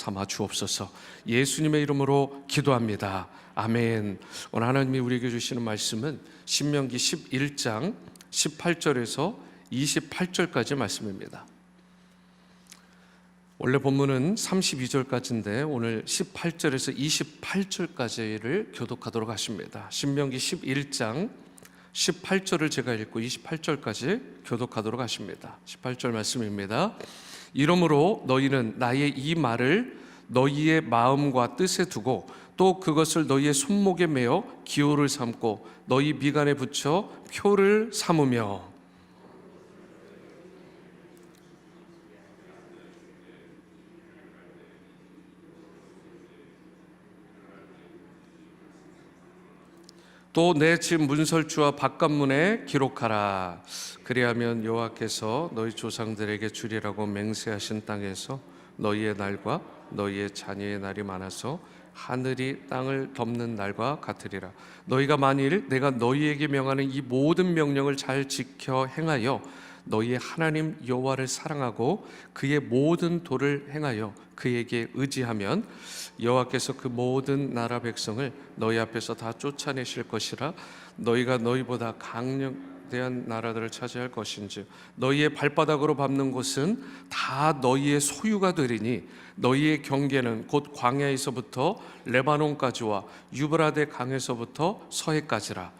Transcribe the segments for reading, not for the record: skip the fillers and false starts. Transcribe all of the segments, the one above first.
삼아 주옵소서. 예수님의 이름으로 기도합니다. 아멘. 오늘 하나님이 우리에게 주시는 말씀은 신명기 11장 18절에서 28절까지 말씀입니다. 원래 본문은 32절까지인데 오늘 18절에서 28절까지를 교독하도록 하십니다. 신명기 11장 18절을 제가 읽고 28절까지 교독하도록 하십니다. 18절 말씀입니다. 이러므로 너희는 나의 이 말을 너희의 마음과 뜻에 두고 또 그것을 너희의 손목에 매어 기호를 삼고 너희 미간에 붙여 표를 삼으며 또 내 집 문설주와 바깥문에 기록하라. 그리하면 여호와께서 너희 조상들에게 주리라고 맹세하신 땅에서 너희의 날과 너희의 자녀의 날이 많아서 하늘이 땅을 덮는 날과 같으리라. 너희가 만일 내가 너희에게 명하는 이 모든 명령을 잘 지켜 행하여 너희의 하나님 여호와를 사랑하고 그의 모든 도를 행하여 그에게 의지하면 여호와께서 그 모든 나라 백성을 너희 앞에서 다 쫓아내실 것이라. 너희가 너희보다 강력대한 나라들을 차지할 것인지 너희의 발바닥으로 밟는 곳은 다 너희의 소유가 되리니 너희의 경계는 곧 광야에서부터 레바논까지와 유브라데 강에서부터 서해까지라.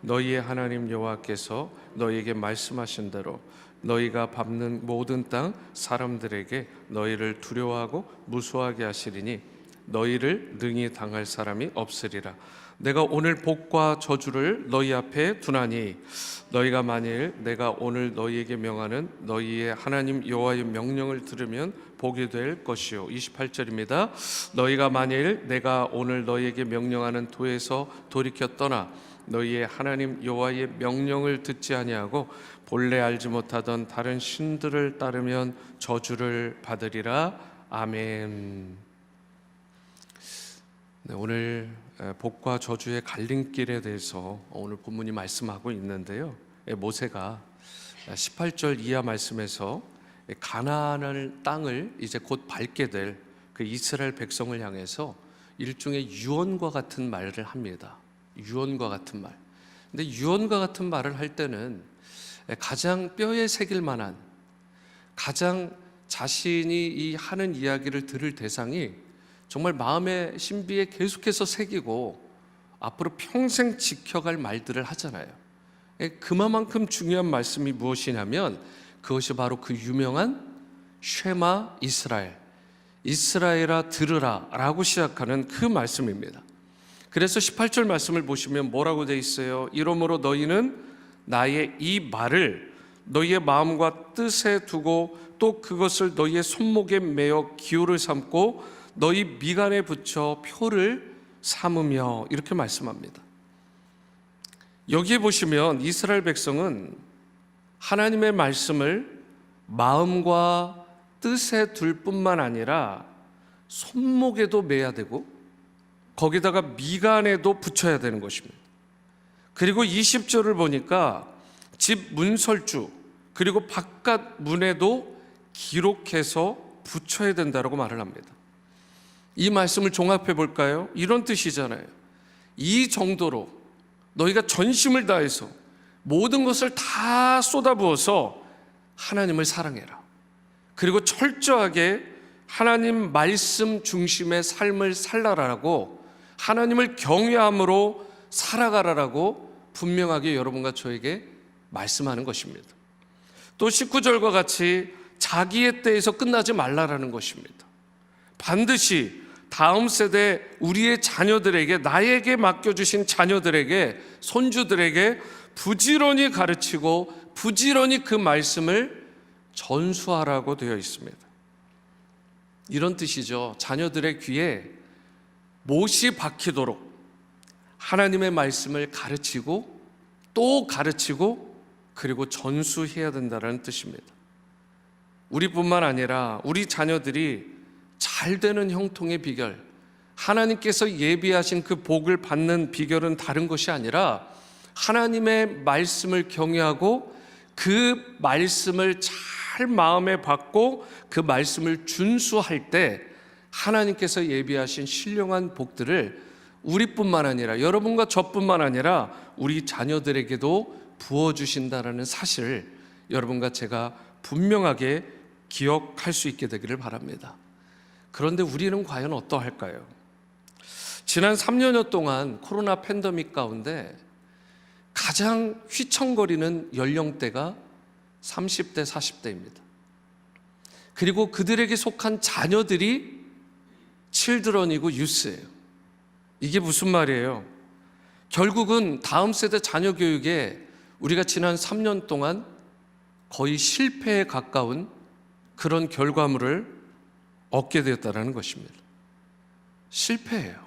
너희의 하나님 여호와께서 너희에게 말씀하신 대로 너희가 밟는 모든 땅 사람들에게 너희를 두려워하고 무수하게 하시리니 너희를 능히 당할 사람이 없으리라. 내가 오늘 복과 저주를 너희 앞에 두나니 너희가 만일 내가 오늘 너희에게 명하는 너희의 하나님 여호와의 명령을 들으면 복이 될 것이요. 28절입니다. 너희가 만일 내가 오늘 너희에게 명령하는 도에서 돌이켜 떠나 너희의 하나님 여호와의 명령을 듣지 아니하고 본래 알지 못하던 다른 신들을 따르면 저주를 받으리라. 아멘. 네, 오늘 복과 저주의 갈림길에 대해서 오늘 본문이 말씀하고 있는데요. 모세가 18절 이하 말씀에서 가나안 땅을 이제 곧 밟게 될 그 이스라엘 백성을 향해서 일종의 유언과 같은 말을 합니다. 유언과 같은 말. 근데 유언과 같은 말을 할 때는 가장 뼈에 새길 만한, 가장 자신이 이 하는 이야기를 들을 대상이 정말 마음의 신비에 계속해서 새기고 앞으로 평생 지켜갈 말들을 하잖아요. 그만큼 중요한 말씀이 무엇이냐면 그것이 바로 그 유명한 쉐마 이스라엘, 이스라엘아 들으라 라고 시작하는 그 말씀입니다. 그래서 18절 말씀을 보시면 뭐라고 되어 있어요? 이러므로 너희는 나의 이 말을 너희의 마음과 뜻에 두고 또 그것을 너희의 손목에 매어 기호를 삼고 너희 미간에 붙여 표를 삼으며 이렇게 말씀합니다. 여기에 보시면 이스라엘 백성은 하나님의 말씀을 마음과 뜻에 둘 뿐만 아니라 손목에도 매야 되고 거기다가 미간에도 붙여야 되는 것입니다. 그리고 20절을 보니까 집 문설주 그리고 바깥 문에도 기록해서 붙여야 된다고 말을 합니다. 이 말씀을 종합해 볼까요? 이런 뜻이잖아요. 이 정도로 너희가 전심을 다해서 모든 것을 다 쏟아부어서 하나님을 사랑해라. 그리고 철저하게 하나님 말씀 중심의 삶을 살라라고 하나님을 경외함으로 살아가라라고 분명하게 여러분과 저에게 말씀하는 것입니다. 또 19절과 같이 자기의 때에서 끝나지 말라라는 것입니다. 반드시 다음 세대 우리의 자녀들에게, 나에게 맡겨주신 자녀들에게, 손주들에게 부지런히 가르치고 부지런히 그 말씀을 전수하라고 되어 있습니다. 이런 뜻이죠. 자녀들의 귀에 못이 박히도록 하나님의 말씀을 가르치고 또 가르치고 그리고 전수해야 된다는 뜻입니다. 우리뿐만 아니라 우리 자녀들이 잘 되는 형통의 비결, 하나님께서 예비하신 그 복을 받는 비결은 다른 것이 아니라 하나님의 말씀을 경외하고 그 말씀을 잘 마음에 받고 그 말씀을 준수할 때 하나님께서 예비하신 신령한 복들을 우리뿐만 아니라 여러분과 저뿐만 아니라 우리 자녀들에게도 부어주신다라는 사실을 여러분과 제가 분명하게 기억할 수 있게 되기를 바랍니다. 그런데 우리는 과연 어떠할까요? 지난 3년여 동안 코로나 팬데믹 가운데 가장 휘청거리는 연령대가 30대, 40대입니다. 그리고 그들에게 속한 자녀들이 칠드런이고 유스예요. 이게 무슨 말이에요? 결국은 다음 세대 자녀 교육에 우리가 지난 3년 동안 거의 실패에 가까운 그런 결과물을 얻게 되었다는 것입니다. 실패예요.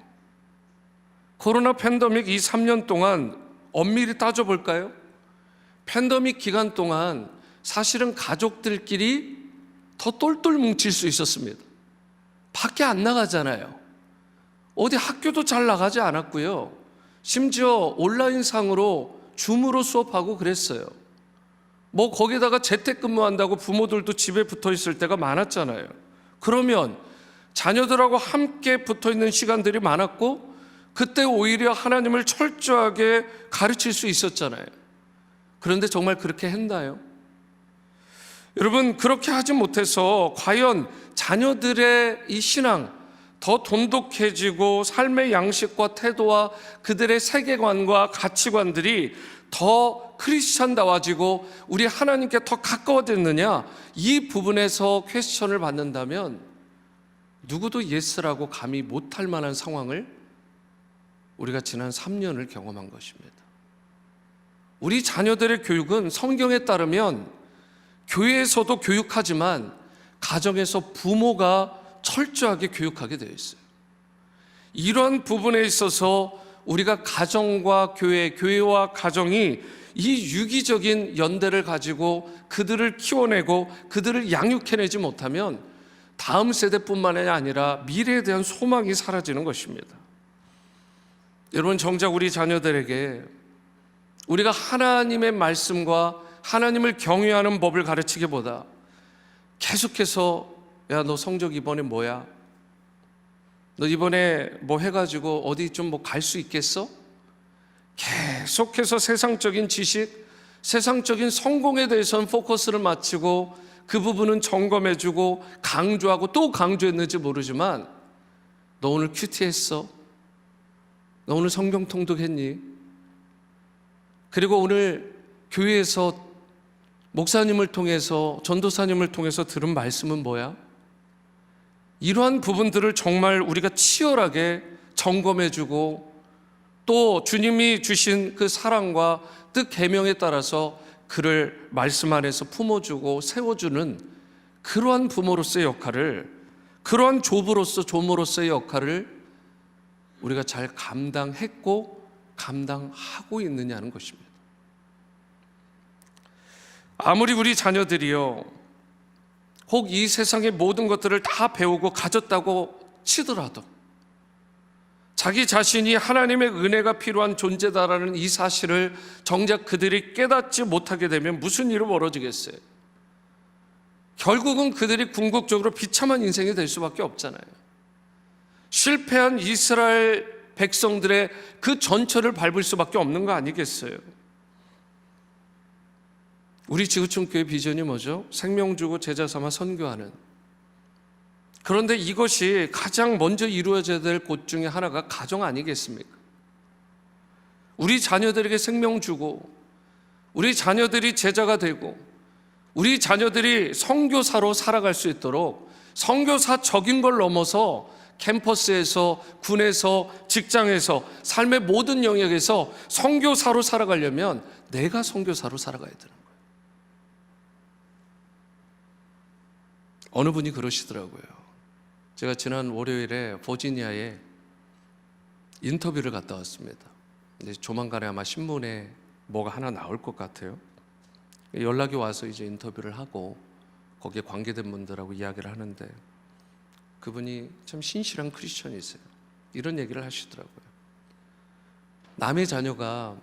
코로나 팬데믹 이 3년 동안 엄밀히 따져볼까요? 팬데믹 기간 동안 사실은 가족들끼리 더 똘똘 뭉칠 수 있었습니다. 밖에 안 나가잖아요. 어디 학교도 잘 나가지 않았고요. 심지어 온라인상으로 줌으로 수업하고 그랬어요. 뭐 거기다가 재택근무한다고 부모들도 집에 붙어 있을 때가 많았잖아요. 그러면 자녀들하고 함께 붙어 있는 시간들이 많았고 그때 오히려 하나님을 철저하게 가르칠 수 있었잖아요. 그런데 정말 그렇게 했나요? 여러분, 그렇게 하지 못해서 과연 자녀들의 이 신앙 더 돈독해지고 삶의 양식과 태도와 그들의 세계관과 가치관들이 더 크리스찬다워지고 우리 하나님께 더 가까워졌느냐, 이 부분에서 퀘스천을 받는다면 누구도 예스라고 감히 못할 만한 상황을 우리가 지난 3년을 경험한 것입니다. 우리 자녀들의 교육은 성경에 따르면 교회에서도 교육하지만 가정에서 부모가 철저하게 교육하게 되어 있어요. 이런 부분에 있어서 우리가 가정과 교회와 가정이 이 유기적인 연대를 가지고 그들을 키워내고 그들을 양육해내지 못하면 다음 세대뿐만 아니라 미래에 대한 소망이 사라지는 것입니다. 여러분, 정작 우리 자녀들에게 우리가 하나님의 말씀과 하나님을 경외하는 법을 가르치기보다 계속해서 야, 너 성적 이번에 뭐야? 너 이번에 뭐 해가지고 어디 좀 뭐 갈 수 있겠어? 계속해서 세상적인 지식, 세상적인 성공에 대해서는 포커스를 맞추고 그 부분은 점검해주고 강조하고 또 강조했는지 모르지만 너 오늘 큐티했어? 너 오늘 성경 통독했니? 그리고 오늘 교회에서 목사님을 통해서 전도사님을 통해서 들은 말씀은 뭐야? 이러한 부분들을 정말 우리가 치열하게 점검해주고 또 주님이 주신 그 사랑과 뜻 계명에 따라서 그를 말씀 안에서 품어주고 세워주는 그러한 부모로서의 역할을, 그러한 조모로서의 역할을 우리가 잘 감당했고 감당하고 있느냐는 것입니다. 아무리 우리 자녀들이요 혹 이 세상의 모든 것들을 다 배우고 가졌다고 치더라도 자기 자신이 하나님의 은혜가 필요한 존재다라는 이 사실을 정작 그들이 깨닫지 못하게 되면 무슨 일이 벌어지겠어요? 결국은 그들이 궁극적으로 비참한 인생이 될 수밖에 없잖아요. 실패한 이스라엘 백성들의 그 전철을 밟을 수밖에 없는 거 아니겠어요? 우리 지구촌 교회 비전이 뭐죠? 생명 주고 제자 삼아 선교하는. 그런데 이것이 가장 먼저 이루어져야 될 곳 중에 하나가 가정 아니겠습니까? 우리 자녀들에게 생명 주고 우리 자녀들이 제자가 되고 우리 자녀들이 선교사로 살아갈 수 있도록 선교사적인 걸 넘어서 캠퍼스에서, 군에서, 직장에서, 삶의 모든 영역에서 선교사로 살아가려면 내가 선교사로 살아가야 되는 거예요. 어느 분이 그러시더라고요. 제가 지난 월요일에 버지니아에 인터뷰를 갔다 왔습니다. 이제 조만간에 아마 신문에 뭐가 하나 나올 것 같아요. 연락이 와서 이제 인터뷰를 하고 거기에 관계된 분들하고 이야기를 하는데 그분이 참 신실한 크리스천이세요. 이런 얘기를 하시더라고요. 남의 자녀가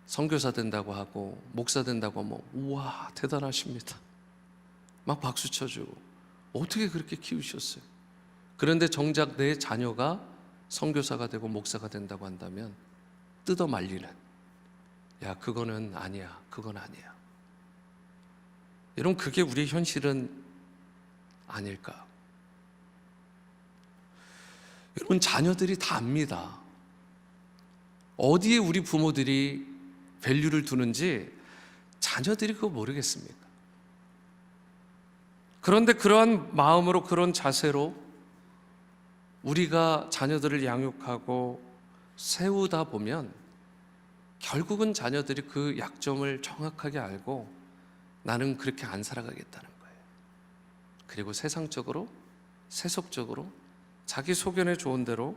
선교사 된다고 하고 목사 된다고 하면 우와 대단하십니다. 막 박수 쳐주고 어떻게 그렇게 키우셨어요? 그런데 정작 내 자녀가 선교사가 되고 목사가 된다고 한다면 뜯어 말리는, 야, 그거는 아니야, 그건 아니야. 여러분, 그게 우리의 현실은 아닐까? 여러분, 자녀들이 다 압니다. 어디에 우리 부모들이 밸류를 두는지 자녀들이 그거 모르겠습니까? 그런데 그러한 마음으로, 그런 자세로 우리가 자녀들을 양육하고 세우다 보면 결국은 자녀들이 그 약점을 정확하게 알고 나는 그렇게 안 살아가겠다는 거예요. 그리고 세상적으로, 세속적으로 자기 소견에 좋은 대로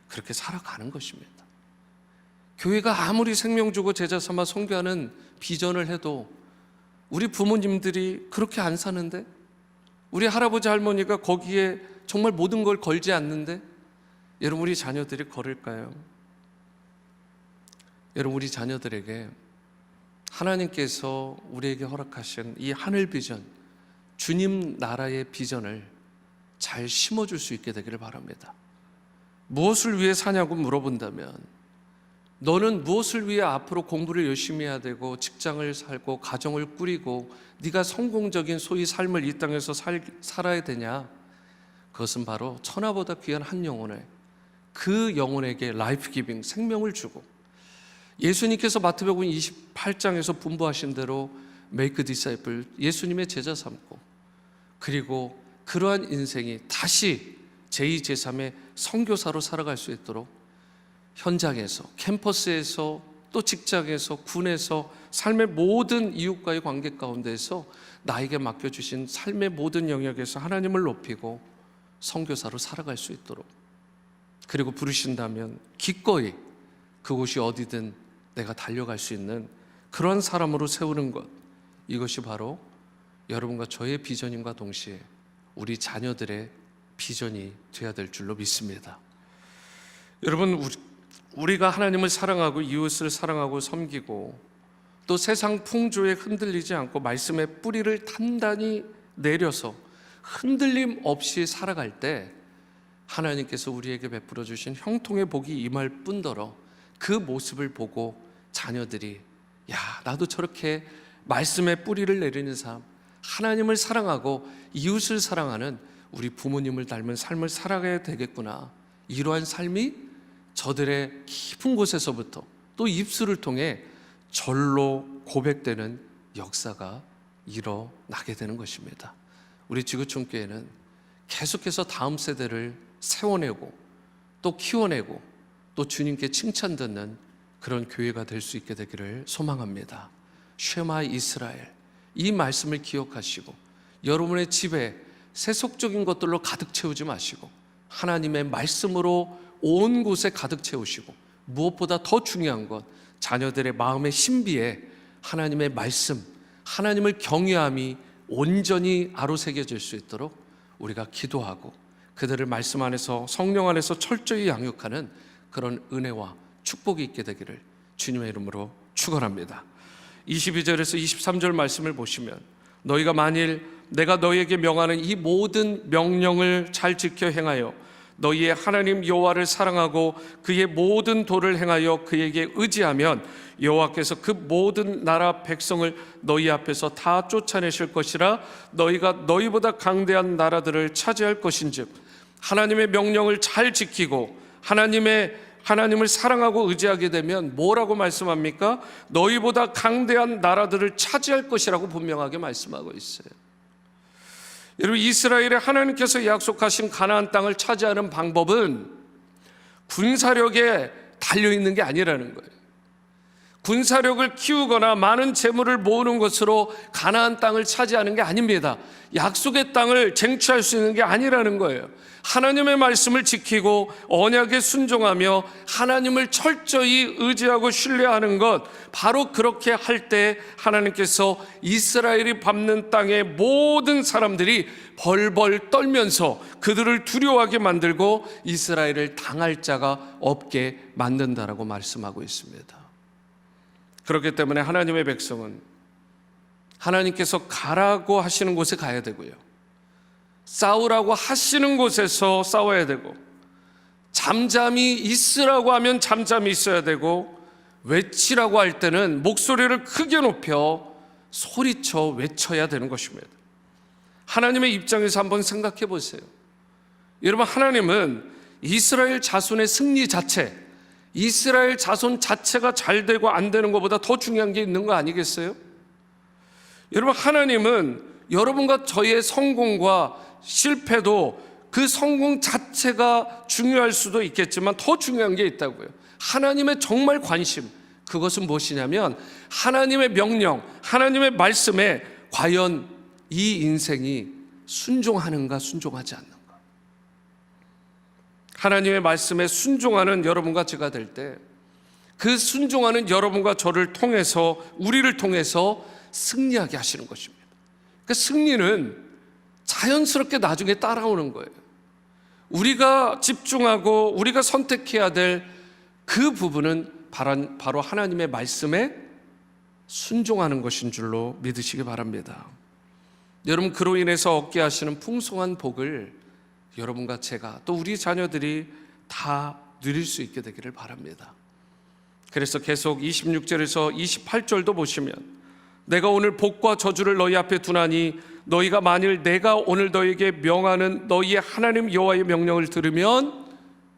그렇게 살아가는 것입니다. 교회가 아무리 생명 주고 제자 삼아 선교하는 비전을 해도 우리 부모님들이 그렇게 안 사는데, 우리 할아버지 할머니가 거기에 정말 모든 걸 걸지 않는데 여러분, 우리 자녀들이 걸을까요? 여러분, 우리 자녀들에게 하나님께서 우리에게 허락하신 이 하늘 비전, 주님 나라의 비전을 잘 심어줄 수 있게 되기를 바랍니다. 무엇을 위해 사냐고 물어본다면, 너는 무엇을 위해 앞으로 공부를 열심히 해야 되고 직장을 살고 가정을 꾸리고 네가 성공적인 소위 삶을 이 땅에서 살아야 되냐? 그것은 바로 천하보다 귀한 한 영혼에, 그 영혼에게 라이프 기빙, 생명을 주고, 예수님께서 마태복음 28장에서 분부하신 대로 make disciple, 예수님의 제자 삼고, 그리고 그러한 인생이 다시 제2, 제3의 선교사로 살아갈 수 있도록 현장에서, 캠퍼스에서, 또 직장에서, 군에서, 삶의 모든 이웃과의 관계 가운데에서 나에게 맡겨주신 삶의 모든 영역에서 하나님을 높이고 선교사로 살아갈 수 있도록, 그리고 부르신다면 기꺼이 그곳이 어디든 내가 달려갈 수 있는 그런 사람으로 세우는 것, 이것이 바로 여러분과 저의 비전임과 동시에 우리 자녀들의 비전이 되어야 될 줄로 믿습니다. 여러분, 우리가 하나님을 사랑하고 이웃을 사랑하고 섬기고 또 세상 풍조에 흔들리지 않고 말씀의 뿌리를 단단히 내려서 흔들림 없이 살아갈 때 하나님께서 우리에게 베풀어 주신 형통의 복이 임할 뿐더러 그 모습을 보고 자녀들이, 야, 나도 저렇게 말씀의 뿌리를 내리는 삶, 하나님을 사랑하고 이웃을 사랑하는 우리 부모님을 닮은 삶을 살아가야 되겠구나, 이러한 삶이 저들의 깊은 곳에서부터 또 입술을 통해 절로 고백되는 역사가 일어나게 되는 것입니다. 우리 지구촌교회는 계속해서 다음 세대를 세워내고 또 키워내고 또 주님께 칭찬 듣는 그런 교회가 될 수 있게 되기를 소망합니다. 쉐마 이스라엘, 이 말씀을 기억하시고 여러분의 집에 세속적인 것들로 가득 채우지 마시고 하나님의 말씀으로 온 곳에 가득 채우시고, 무엇보다 더 중요한 것, 자녀들의 마음의 신비에 하나님의 말씀, 하나님을 경외함이 온전히 아로새겨질 수 있도록 우리가 기도하고 그들을 말씀 안에서, 성령 안에서 철저히 양육하는 그런 은혜와 축복이 있게 되기를 주님의 이름으로 축원합니다. 22절에서 23절 말씀을 보시면, 너희가 만일 내가 너희에게 명하는 이 모든 명령을 잘 지켜 행하여 너희의 하나님 여호와를 사랑하고 그의 모든 도를 행하여 그에게 의지하면 여호와께서 그 모든 나라 백성을 너희 앞에서 다 쫓아내실 것이라. 너희가 너희보다 강대한 나라들을 차지할 것인즉, 하나님의 명령을 잘 지키고 하나님을 사랑하고 의지하게 되면 뭐라고 말씀합니까? 너희보다 강대한 나라들을 차지할 것이라고 분명하게 말씀하고 있어요. 여러분, 이스라엘에 하나님께서 약속하신 가나안 땅을 차지하는 방법은 군사력에 달려있는 게 아니라는 거예요. 군사력을 키우거나 많은 재물을 모으는 것으로 가나안 땅을 차지하는 게 아닙니다. 약속의 땅을 쟁취할 수 있는 게 아니라는 거예요. 하나님의 말씀을 지키고 언약에 순종하며 하나님을 철저히 의지하고 신뢰하는 것, 바로 그렇게 할 때 하나님께서 이스라엘이 밟는 땅의 모든 사람들이 벌벌 떨면서 그들을 두려워하게 만들고 이스라엘을 당할 자가 없게 만든다라고 말씀하고 있습니다. 그렇기 때문에 하나님의 백성은 하나님께서 가라고 하시는 곳에 가야 되고요, 싸우라고 하시는 곳에서 싸워야 되고, 잠잠히 있으라고 하면 잠잠히 있어야 되고, 외치라고 할 때는 목소리를 크게 높여 소리쳐 외쳐야 되는 것입니다. 하나님의 입장에서 한번 생각해 보세요. 여러분, 하나님은 이스라엘 자손의 승리 자체, 이스라엘 자손 자체가 잘 되고 안 되는 것보다 더 중요한 게 있는 거 아니겠어요? 여러분, 하나님은 여러분과 저의 성공과 실패도 그 성공 자체가 중요할 수도 있겠지만 더 중요한 게 있다고요. 하나님의 정말 관심, 그것은 무엇이냐면 하나님의 명령, 하나님의 말씀에 과연 이 인생이 순종하는가 순종하지 않는가. 하나님의 말씀에 순종하는 여러분과 제가 될 때, 그 순종하는 여러분과 저를 통해서, 우리를 통해서 승리하게 하시는 것입니다. 그 승리는 자연스럽게 나중에 따라오는 거예요. 우리가 집중하고 우리가 선택해야 될 그 부분은 바로 하나님의 말씀에 순종하는 것인 줄로 믿으시기 바랍니다. 여러분, 그로 인해서 얻게 하시는 풍성한 복을 여러분과 제가 또 우리 자녀들이 다 누릴 수 있게 되기를 바랍니다. 그래서 계속 26절에서 28절도 보시면, 내가 오늘 복과 저주를 너희 앞에 두나니 너희가 만일 내가 오늘 너희에게 명하는 너희의 하나님 여호와의 명령을 들으면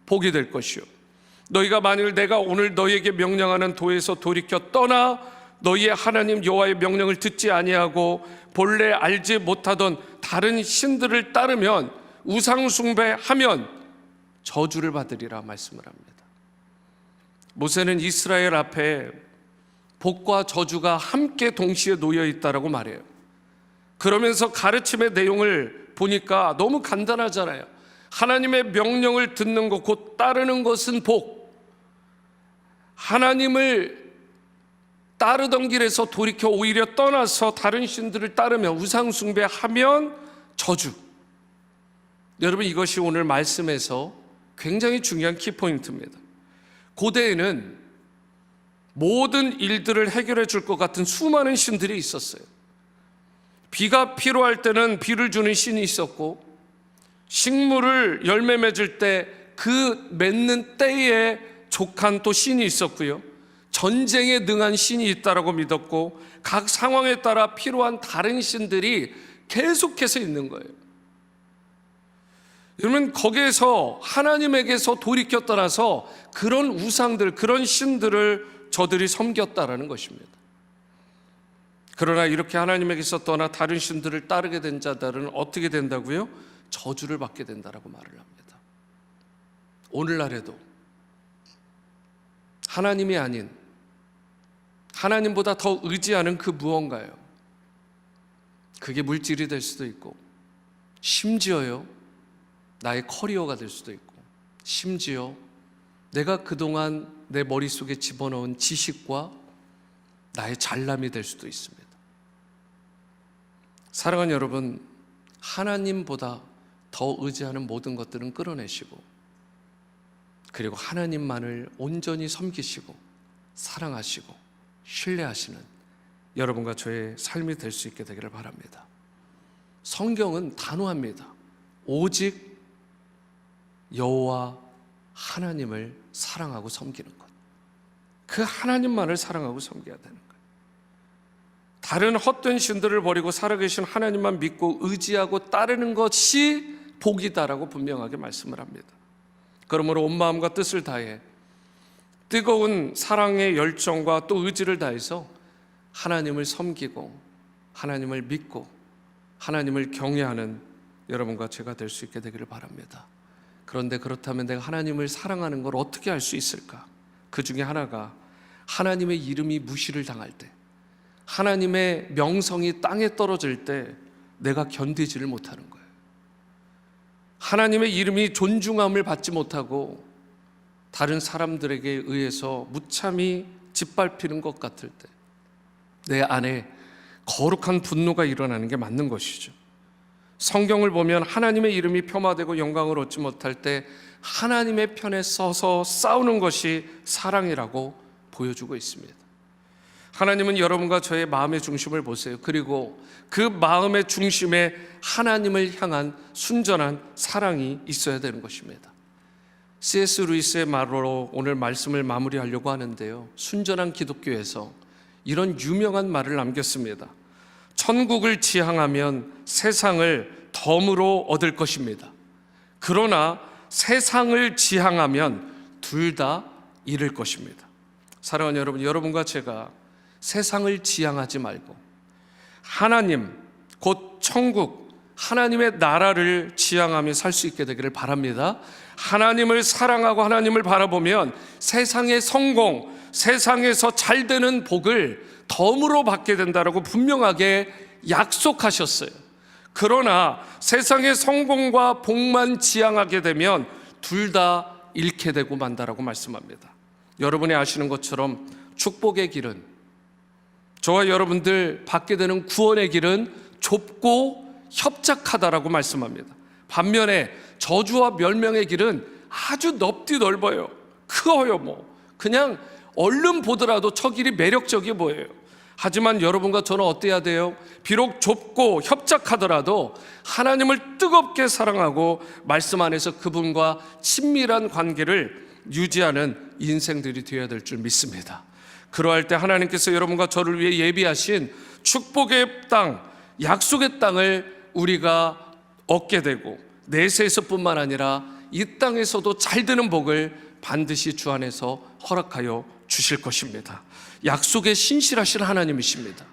복이 될 것이요, 너희가 만일 내가 오늘 너희에게 명령하는 도에서 돌이켜 떠나 너희의 하나님 여호와의 명령을 듣지 아니하고 본래 알지 못하던 다른 신들을 따르면, 우상 숭배하면 저주를 받으리라 말씀을 합니다. 모세는 이스라엘 앞에 복과 저주가 함께 동시에 놓여 있다라고 말해요. 그러면서 가르침의 내용을 보니까 너무 간단하잖아요. 하나님의 명령을 듣는 것, 곧 따르는 것은 복. 하나님을 따르던 길에서 돌이켜 오히려 떠나서 다른 신들을 따르며 우상 숭배하면 저주. 여러분, 이것이 오늘 말씀에서 굉장히 중요한 키포인트입니다. 고대에는 모든 일들을 해결해 줄 것 같은 수많은 신들이 있었어요. 비가 필요할 때는 비를 주는 신이 있었고, 식물을 열매 맺을 때 그 맺는 때에 족한 또 신이 있었고요, 전쟁에 능한 신이 있다라고 믿었고, 각 상황에 따라 필요한 다른 신들이 계속해서 있는 거예요. 여러분, 거기에서 하나님에게서 돌이켜 떠나서 그런 우상들, 그런 신들을 저들이 섬겼다라는 것입니다. 그러나 이렇게 하나님에게서 떠나 다른 신들을 따르게 된 자들은 어떻게 된다고요? 저주를 받게 된다라고 말을 합니다. 오늘날에도 하나님이 아닌, 하나님보다 더 의지하는 그 무언가요, 그게 물질이 될 수도 있고, 심지어요 나의 커리어가 될 수도 있고, 심지어 내가 그동안 내 머릿속에 집어넣은 지식과 나의 잘남이 될 수도 있습니다. 사랑하는 여러분, 하나님보다 더 의지하는 모든 것들은 끌어내시고, 그리고 하나님만을 온전히 섬기시고 사랑하시고 신뢰하시는 여러분과 저의 삶이 될 수 있게 되기를 바랍니다. 성경은 단호합니다. 오직 여호와 하나님을 사랑하고 섬기는 것, 그 하나님만을 사랑하고 섬겨야 되는 것, 다른 헛된 신들을 버리고 살아계신 하나님만 믿고 의지하고 따르는 것이 복이다라고 분명하게 말씀을 합니다. 그러므로 온 마음과 뜻을 다해 뜨거운 사랑의 열정과 또 의지를 다해서 하나님을 섬기고 하나님을 믿고 하나님을 경외하는 여러분과 제가 될 수 있게 되기를 바랍니다. 그런데 그렇다면 내가 하나님을 사랑하는 걸 어떻게 할 수 있을까? 그 중에 하나가 하나님의 이름이 무시를 당할 때, 하나님의 명성이 땅에 떨어질 때 내가 견디지를 못하는 거예요. 하나님의 이름이 존중함을 받지 못하고 다른 사람들에게 의해서 무참히 짓밟히는 것 같을 때 내 안에 거룩한 분노가 일어나는 게 맞는 것이죠. 성경을 보면 하나님의 이름이 폄하되고 영광을 얻지 못할 때 하나님의 편에 서서 싸우는 것이 사랑이라고 보여주고 있습니다. 하나님은 여러분과 저의 마음의 중심을 보세요. 그리고 그 마음의 중심에 하나님을 향한 순전한 사랑이 있어야 되는 것입니다. C.S. 루이스의 말로 오늘 말씀을 마무리하려고 하는데요, 순전한 기독교에서 이런 유명한 말을 남겼습니다. 천국을 지향하면 세상을 덤으로 얻을 것입니다. 그러나 세상을 지향하면 둘 다 잃을 것입니다. 사랑하는 여러분, 여러분과 제가 세상을 지향하지 말고 하나님, 곧 천국, 하나님의 나라를 지향하며 살 수 있게 되기를 바랍니다. 하나님을 사랑하고 하나님을 바라보면 세상의 성공, 세상에서 잘 되는 복을 덤으로 받게 된다라고 분명하게 약속하셨어요. 그러나 세상의 성공과 복만 지향하게 되면 둘 다 잃게 되고 만다라고 말씀합니다. 여러분이 아시는 것처럼 축복의 길은, 저와 여러분들 받게 되는 구원의 길은 좁고 협착하다라고 말씀합니다. 반면에 저주와 멸망의 길은 아주 넓디 넓어요. 커요. 그냥 얼른 보더라도 저 길이 매력적이 보여요. 하지만 여러분과 저는 어때야 돼요? 비록 좁고 협착하더라도 하나님을 뜨겁게 사랑하고 말씀 안에서 그분과 친밀한 관계를 유지하는 인생들이 되어야 될 줄 믿습니다. 그러할 때 하나님께서 여러분과 저를 위해 예비하신 축복의 땅, 약속의 땅을 우리가 얻게 되고 내세에서뿐만 아니라 이 땅에서도 잘 되는 복을 반드시 주 안에서 허락하여 주실 것입니다. 약속에 신실하신 하나님이십니다.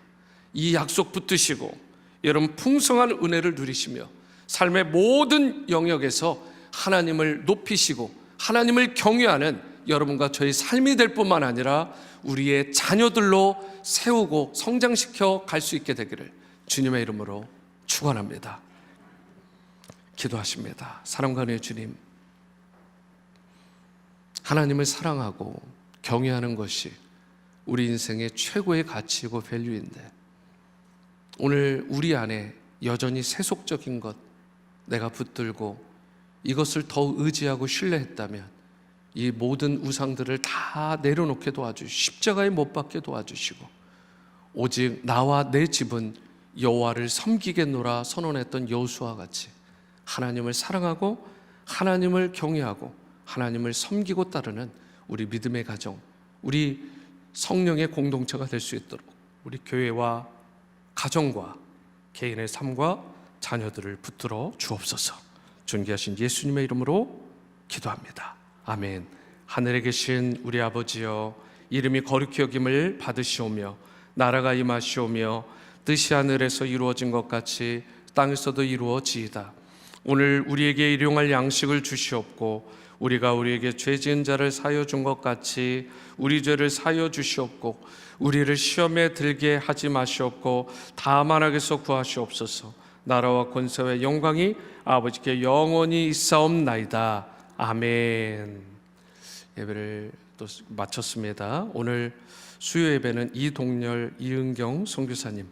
이 약속 붙드시고 여러분 풍성한 은혜를 누리시며 삶의 모든 영역에서 하나님을 높이시고 하나님을 경외하는 여러분과 저의 삶이 될 뿐만 아니라 우리의 자녀들로 세우고 성장시켜 갈 수 있게 되기를 주님의 이름으로 축원합니다. 기도하십니다. 사랑과 은혜의 주님, 하나님을 사랑하고 경외하는 것이 우리 인생의 최고의 가치이고 밸류인데 오늘 우리 안에 여전히 세속적인 것 내가 붙들고 이것을 더 의지하고 신뢰했다면 이 모든 우상들을 다 내려놓게 도와주시고 십자가에 못 박게 도와주시고 오직 나와 내 집은 여호와를 섬기겠노라 선언했던 여호수아와 같이 하나님을 사랑하고 하나님을 경외하고 하나님을 섬기고 따르는 우리 믿음의 가정, 우리 성령의 공동체가 될 수 있도록 우리 교회와 가정과 개인의 삶과 자녀들을 붙들어 주옵소서. 존귀하신 예수님의 이름으로 기도합니다. 아멘. 하늘에 계신 우리 아버지여, 이름이 거룩히 여김을 받으시오며 나라가 임하시오며 뜻이 하늘에서 이루어진 것 같이 땅에서도 이루어지이다. 오늘 우리에게 일용할 양식을 주시옵고 우리가 우리에게 죄 지은 자를 사하여 준 것 같이 우리 죄를 사하여 주시옵고 우리를 시험에 들게 하지 마시옵고 다만 악에서 구하시옵소서. 나라와 권세와 영광이 아버지께 영원히 있사옵나이다. 아멘. 예배를 또 마쳤습니다. 오늘 수요 예배는 이동열, 이은경 선교사님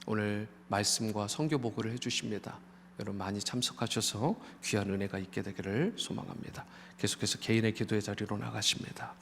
오늘 말씀과 선교 보고를 해주십니다. 여러분 많이 참석하셔서 귀한 은혜가 있게 되기를 소망합니다. 계속해서 개인의 기도의 자리로 나가십니다.